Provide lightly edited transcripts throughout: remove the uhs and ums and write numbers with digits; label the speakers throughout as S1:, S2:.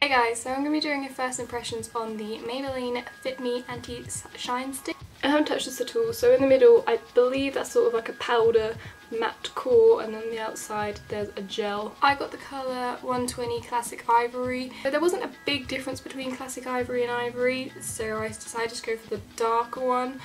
S1: Hey guys, so I'm going to be doing a first impressions on the Maybelline Fit Me Anti-Shine Stick. I haven't touched this at all, so in the middle I believe that's sort of like a powder matte core, and on the outside there's a gel. I got the colour 120 Classic Ivory. So there wasn't a big difference between Classic Ivory and Ivory, so I decided to go for the darker one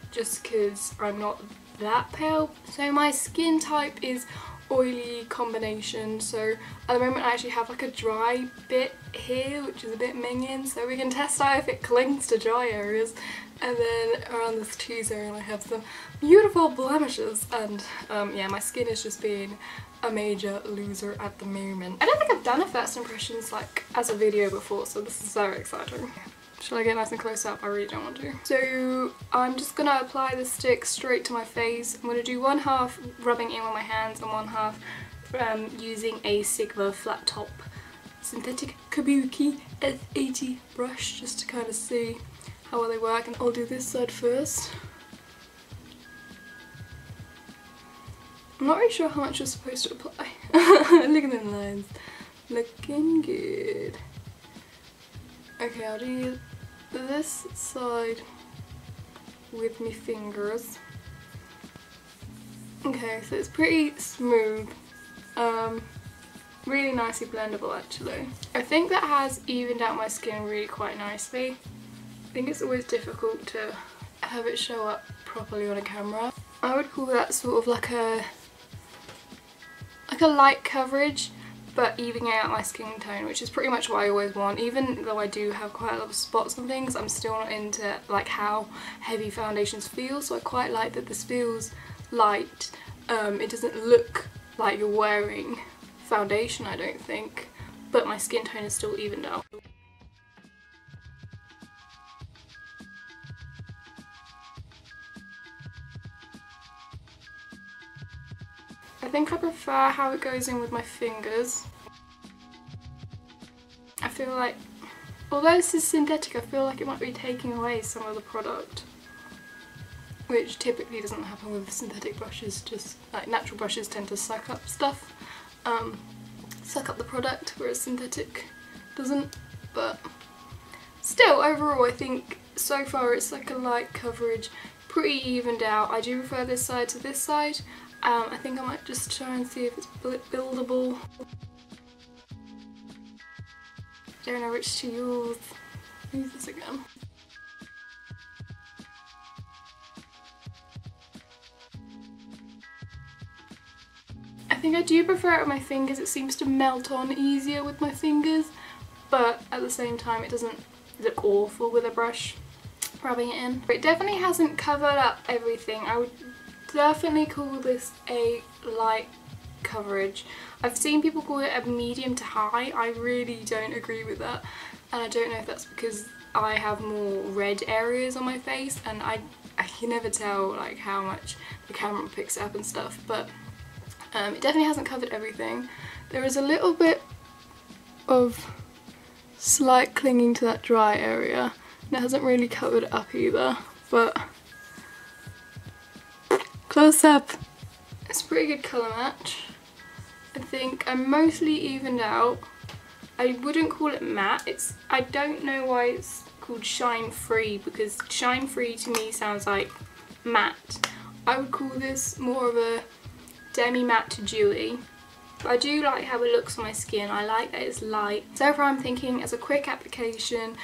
S1: just because I'm not that pale. So my skin type is oily combination, so at the moment I actually have like a dry bit here which is a bit minging, so we can test out if it clings to dry areas. And then around this T-zone I have some beautiful blemishes, and yeah, my skin is just being a major loser at the moment. I don't think I've done a first impressions like as a video before, so this is very exciting. Shall I get nice and close up? I really don't want to. So I'm just going to apply the stick straight to my face. I'm going to do one half rubbing in with my hands and one half using a Sigma flat top synthetic kabuki F80 brush just to kind of see how well they work. And I'll do this side first. I'm not really sure how much you're supposed to apply. Look at the lines. Looking good. Okay, I'll do this side with my fingers. Okay, so it's pretty smooth. Really nicely blendable actually. I think that has evened out my skin really quite nicely. I think it's always difficult to have it show up properly on a camera. I would call that sort of like a light coverage, but evening out my skin tone, which is pretty much what I always want. Even though I do have quite a lot of spots and things, I'm still not into like how heavy foundations feel, so I quite like that this feels light. It doesn't look like you're wearing foundation, I don't think, but my skin tone is still evened out. I think I prefer how it goes in with my fingers. I feel like, although this is synthetic, I feel like it might be taking away some of the product, which typically doesn't happen with synthetic brushes. Just like natural brushes tend to suck up stuff, suck up the product, whereas synthetic doesn't. But still, overall I think so far it's like a light coverage, pretty evened out. I do prefer this side to this side. I think I might just try and see if it's buildable. Don't know which to use. Use this again. I think I do prefer it with my fingers. It seems to melt on easier with my fingers, but at the same time it doesn't look awful with a brush rubbing it in. But it definitely hasn't covered up everything. I would definitely call this a light coverage. I've seen people call it a medium to high. I really don't agree with that, and I don't know if that's because I have more red areas on my face and I can never tell like how much the camera picks up and stuff, but it definitely hasn't covered everything. There is a little bit of slight clinging to that dry area, and it hasn't really covered it up either, but close up. It's a pretty good colour match. I think I'm mostly evened out. I wouldn't call it matte. I don't know why it's called shine free, because shine free to me sounds like matte. I would call this more of a demi matte to dewy. But I do like how it looks on my skin. I like that it's light. So far I'm thinking as a quick application,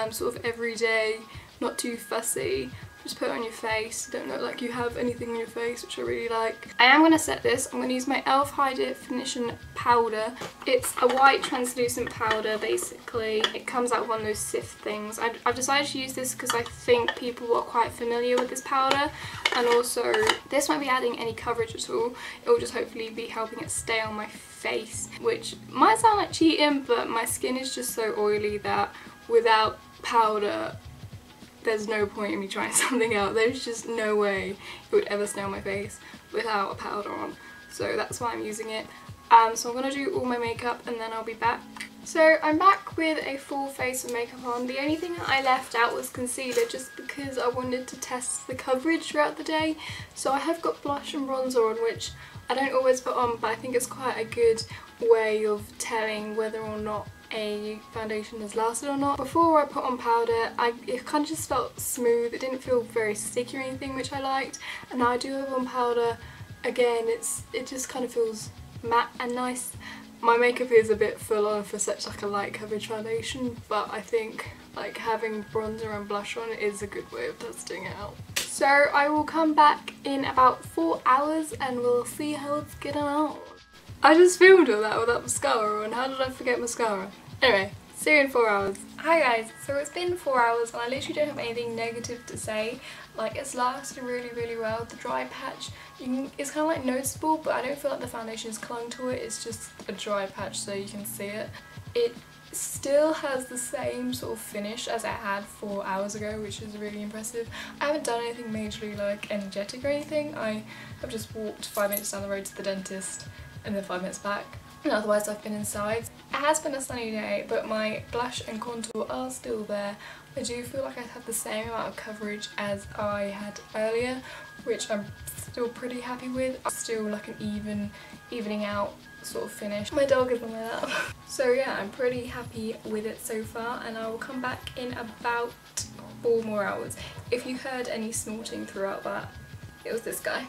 S1: sort of everyday, not too fussy. Just put it on your face, don't look like you have anything on your face, which I really like. I am going to set this. I'm going to use my e.l.f. High Definition powder. It's a white translucent powder basically. It comes out of one of those sift things. I've decided to use this because I think people are quite familiar with this powder, and also this won't be adding any coverage at all. It will just hopefully be helping it stay on my face, which might sound like cheating, but my skin is just so oily that without powder there's no point in me trying something out. There's just no way it would ever stay on my face without a powder on. So that's why I'm using it. So I'm going to do all my makeup and then I'll be back. So I'm back with a full face of makeup on. The only thing that I left out was concealer, just because I wanted to test the coverage throughout the day. So I have got blush and bronzer on, which I don't always put on, but I think it's quite a good way of telling whether or not a foundation has lasted or not. Before I put on powder, it kind of just felt smooth. It didn't feel very sticky or anything, which I liked. And now I do have on powder, again, it just kind of feels matte and nice. My makeup is a bit full on for such like a light coverage foundation, but I think like having bronzer and blush on is a good way of testing it out. So I will come back in about 4 hours and we'll see how it's getting on. I just filmed all that without mascara on. How did I forget mascara? Anyway, see you in 4 hours. Hi guys, so it's been 4 hours and I literally don't have anything negative to say. Like, it's lasted really well. The dry patch, it's kind of like noticeable, but I don't feel like the foundation has clung to it. It's just a dry patch so you can see it. It still has the same sort of finish as it had 4 hours ago, which is really impressive. I haven't done anything majorly like energetic or anything. I have just walked 5 minutes down the road to the dentist and then 5 minutes back. And otherwise I've been inside. It has been a sunny day, but my blush and contour are still there. I do feel like I have the same amount of coverage as I had earlier, which I'm still pretty happy with. Still like an evening out sort of finish. My dog is on my lap. So yeah, I'm pretty happy with it so far, and I will come back in about 4 more hours. If you heard any snorting throughout that, it was this guy.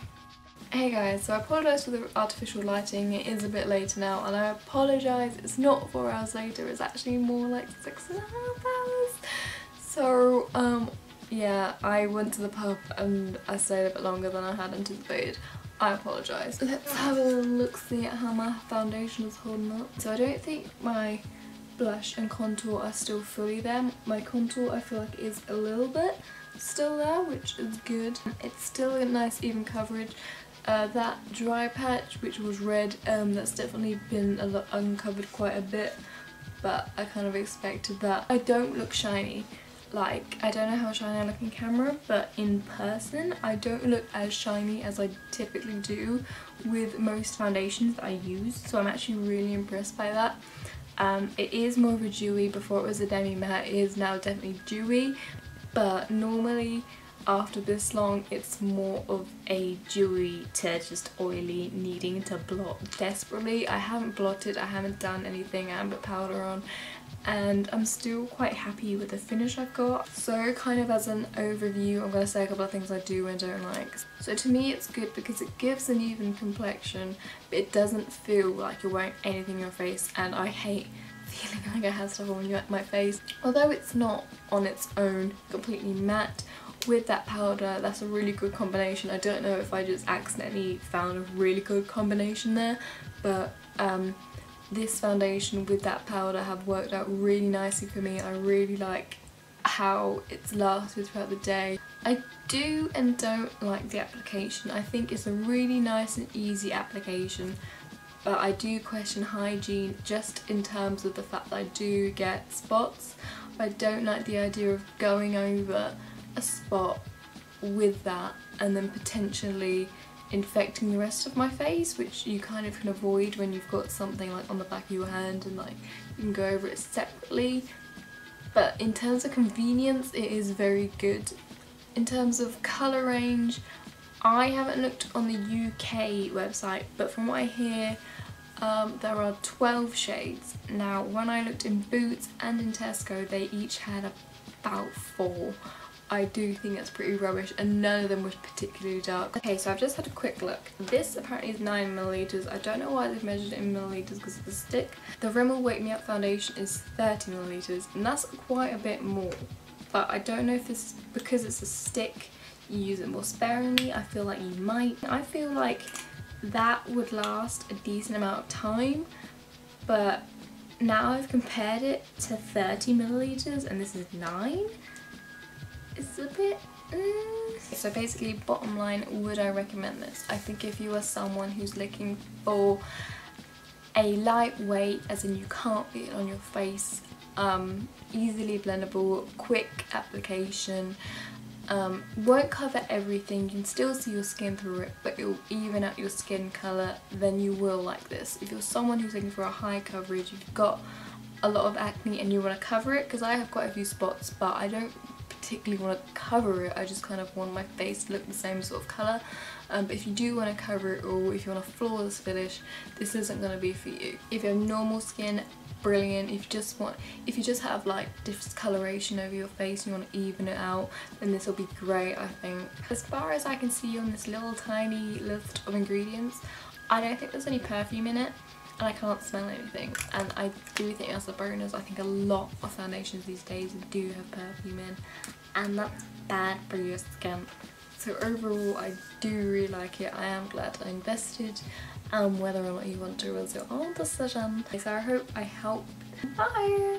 S1: Hey guys, so I apologise for the artificial lighting. It is a bit later now and I apologise, it's not 4 hours later, it's actually more like 6.5 hours. So yeah, I went to the pub and I stayed a bit longer than I had anticipated. I apologise. Let's have a little look see at how my foundation is holding up. So I don't think my blush and contour are still fully there. My contour I feel like is a little bit still there, which is good. It's still a nice even coverage. That dry patch, which was red, that's definitely been uncovered quite a bit, but I kind of expected that. I don't look shiny. Like, I don't know how shiny I look in camera, but in person I don't look as shiny as I typically do with most foundations that I use, so I'm actually really impressed by that. It is more of a dewy. Before it was a demi matte, it is now definitely dewy, but normally after this long it's more of a dewy to just oily, needing to blot desperately. I haven't blotted, I haven't done anything, I haven't put powder on, and I'm still quite happy with the finish I've got. So kind of as an overview, I'm going to say a couple of things I do and don't like. So to me it's good because it gives an even complexion, but it doesn't feel like you're wearing anything on your face, and I hate feeling like I have stuff on my face. Although it's not on its own completely matte, with that powder that's a really good combination. I don't know if I just accidentally found a really good combination there, but this foundation with that powder have worked out really nicely for me. I really like how it's lasted throughout the day. I do and don't like the application. I think it's a really nice and easy application, but I do question hygiene just in terms of the fact that I do get spots. I don't like the idea of going over a spot with that and then potentially infecting the rest of my face, which you kind of can avoid when you've got something like on the back of your hand and like you can go over it separately. But in terms of convenience, it is very good. In terms of colour range, I haven't looked on the UK website, but from what I hear there are 12 shades. Now when I looked in Boots and in Tesco, they each had about 4. I do think that's pretty rubbish, and none of them was particularly dark. Okay, so I've just had a quick look. This apparently is 9 milliliters. I don't know why they've measured it in milliliters because of the stick. The Rimmel Wake Me Up foundation is 30 milliliters, and that's quite a bit more. But I don't know if this is because it's a stick, you use it more sparingly. I feel like you might. I feel like that would last a decent amount of time, but now I've compared it to 30 milliliters and this is 9. It's a bit So basically, bottom line, would I recommend this? I think if you are someone who's looking for a lightweight, as in you can't feel it on your face, easily blendable, quick application, won't cover everything, you can still see your skin through it, but it will even out your skin colour, then you will like this. If you're someone who's looking for a high coverage, you've got a lot of acne and you want to cover it, because I have quite a few spots, but I don't particularly want to cover it, I just kind of want my face to look the same sort of colour. But if you do want to cover it, or if you want a flawless finish, this isn't going to be for you. If you have normal skin, brilliant. If you just have like discoloration over your face and you want to even it out, then this will be great, I think. As far as I can see on this little tiny list of ingredients, I don't think there's any perfume in it, and I can't smell anything. And I do think that's a bonus. I think a lot of foundations these days do have perfume in, and that's bad for your skin. So overall, I do really like it. I am glad I invested. Whether or not you want to was your own decision. So I hope I helped. Bye!